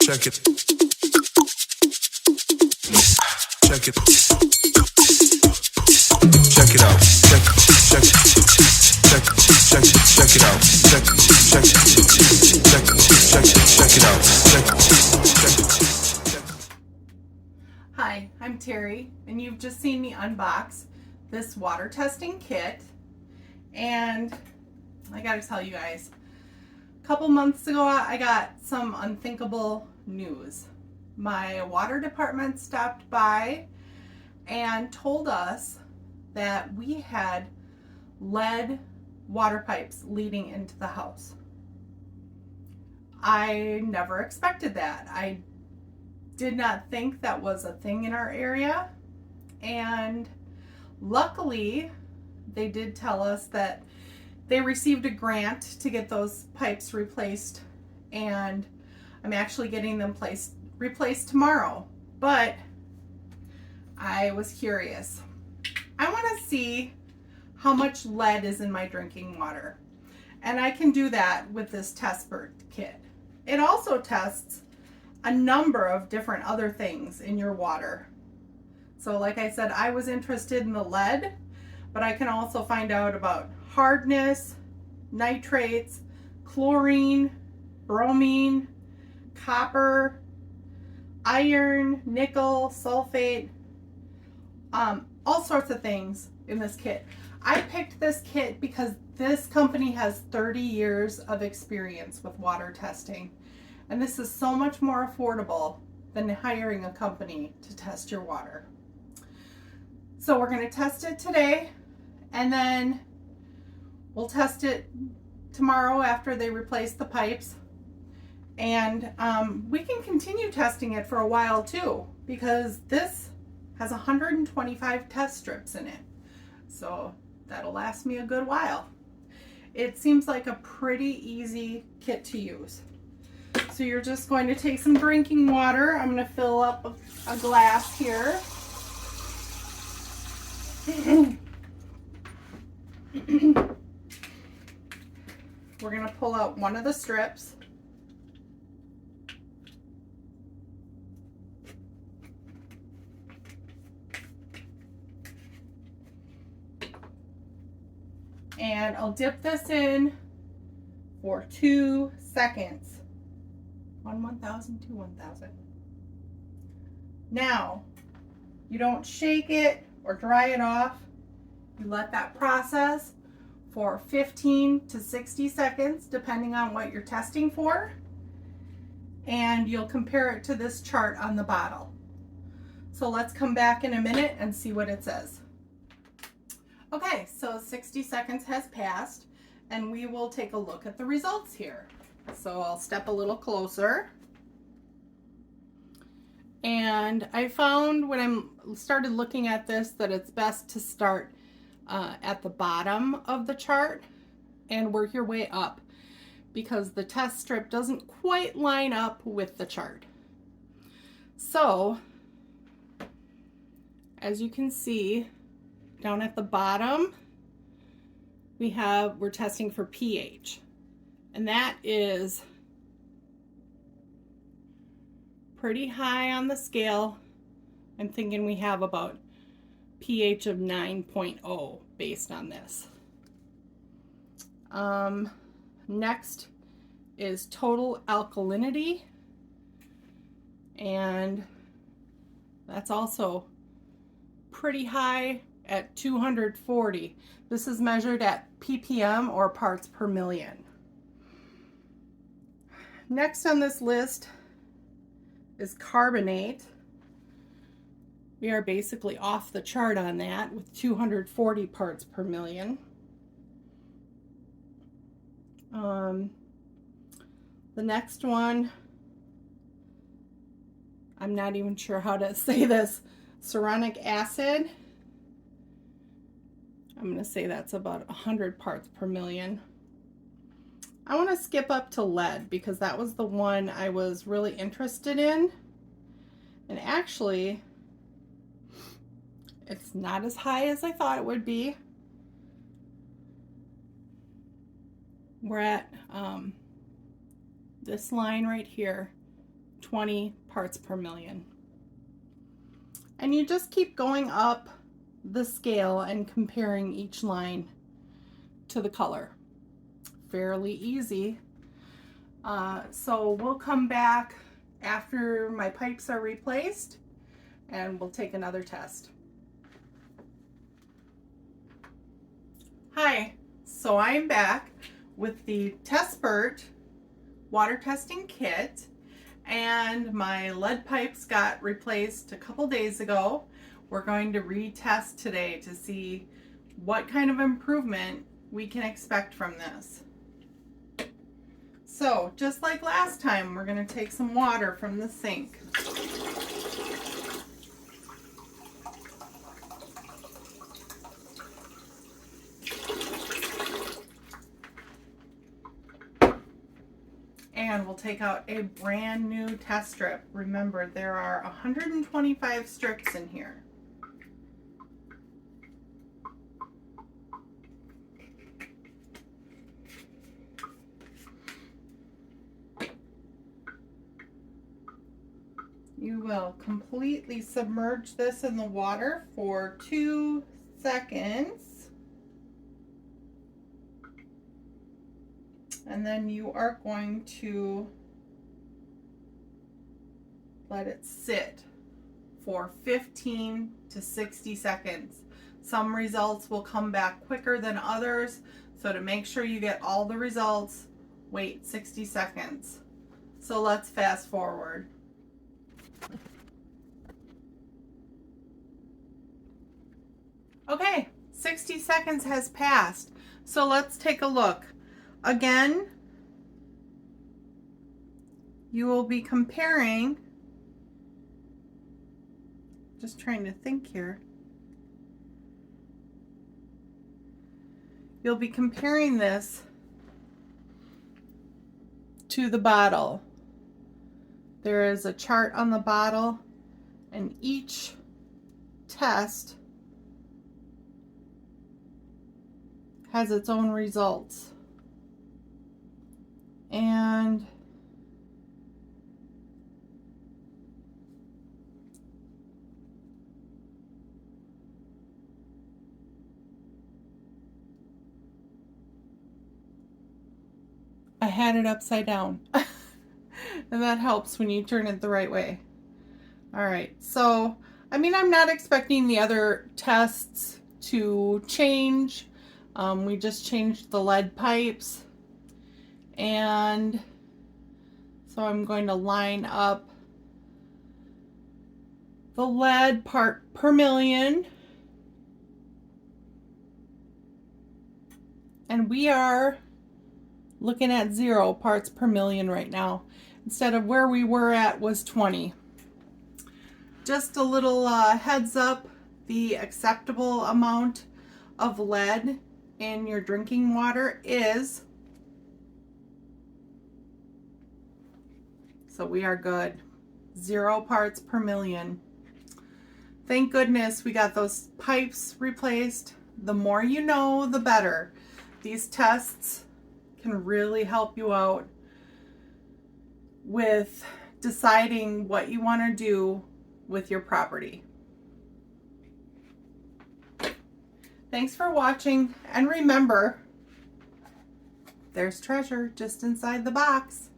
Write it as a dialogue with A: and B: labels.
A: check it. Check it. Check it out. Check it out. Check it out.
B: Hi, I'm Terry, and you've just seen me unbox this water testing kit. And I gotta tell you guys, a couple months ago I got some unthinkable news. My water department stopped by and told us that we had lead water pipes leading into the house. I never expected that. I did not think that was a thing in our area, and luckily they did tell us that they received a grant to get those pipes replaced, and I'm actually getting them replaced tomorrow. But I was curious. I want to see how much lead is in my drinking water, and I can do that with this TestBurt kit. It also tests a number of different other things in your water. So like I said, I was interested in the lead, but I can also find out about hardness, nitrates, chlorine, bromine, copper, iron, nickel, sulfate, all sorts of things in this kit. I picked this kit because this company has 30 years of experience with water testing. And this is so much more affordable than hiring a company to test your water. So we're going to test it today, and then we'll test it tomorrow after they replace the pipes. And we can continue testing it for a while too, because this has 125 test strips in it. So that'll last me a good while. It seems like a pretty easy kit to use. So you're just going to take some drinking water. I'm going to fill up a glass here. We're going to pull out one of the strips. And I'll dip this in for 2 seconds. 1,000 to 1,000. Now, you don't shake it or dry it off. You let that process for 15 to 60 seconds, depending on what you're testing for. And you'll compare it to this chart on the bottle. So let's come back in a minute and see what it says. Okay, so 60 seconds has passed, and we will take a look at the results here. So I'll step a little closer. And I found when I started looking at this that it's best to start at the bottom of the chart and work your way up, because the test strip doesn't quite line up with the chart. So as you can see, down at the bottom we're testing for pH, and that is pretty high on the scale. I'm thinking we have about pH of 9.0 based on this. Next is total alkalinity, and that's also pretty high at 240. This is measured at ppm, or parts per million. Next on this list is carbonate. We are basically off the chart on that with 240 parts per million. The next one, I'm not even sure how to say this, cyanuric acid. I'm going to say that's about 100 parts per million. I want to skip up to lead because that was the one I was really interested in. And actually, it's not as high as I thought it would be. We're at this line right here, 20 parts per million. And you just keep going up the scale and comparing each line to the color. Fairly easy. So we'll come back after my pipes are replaced and we'll take another test. Hi, so I'm back with the Testbert water testing kit, and my lead pipes got replaced a couple days ago. We're going to retest today to see what kind of improvement we can expect from this. So just like last time, we're going to take some water from the sink. And we'll take out a brand new test strip. Remember, there are 125 strips in here. You will completely submerge this in the water for 2 seconds. And then you are going to let it sit for 15 to 60 seconds. Some results will come back quicker than others, so to make sure you get all the results, wait 60 seconds. So let's fast forward. Okay, 60 seconds has passed. So let's take a look. Again, you will be comparing, just trying to think here. You'll be comparing this to the bottle. There is a chart on the bottle, and each test has its own results. And I had it upside down. And that helps when you turn it the right way. All right, so I'm not expecting the other tests to change. We just changed the lead pipes. And so I'm going to line up the lead part per million. And we are looking at 0 parts per million right now, instead of where we were at was 20. Just a little heads up, the acceptable amount of lead in your drinking water is, so we are good, 0 parts per million. Thank goodness we got those pipes replaced. The more you know, the better. These tests can really help you out with deciding what you want to do with your property. Thanks for watching, and remember, there's treasure just inside the box.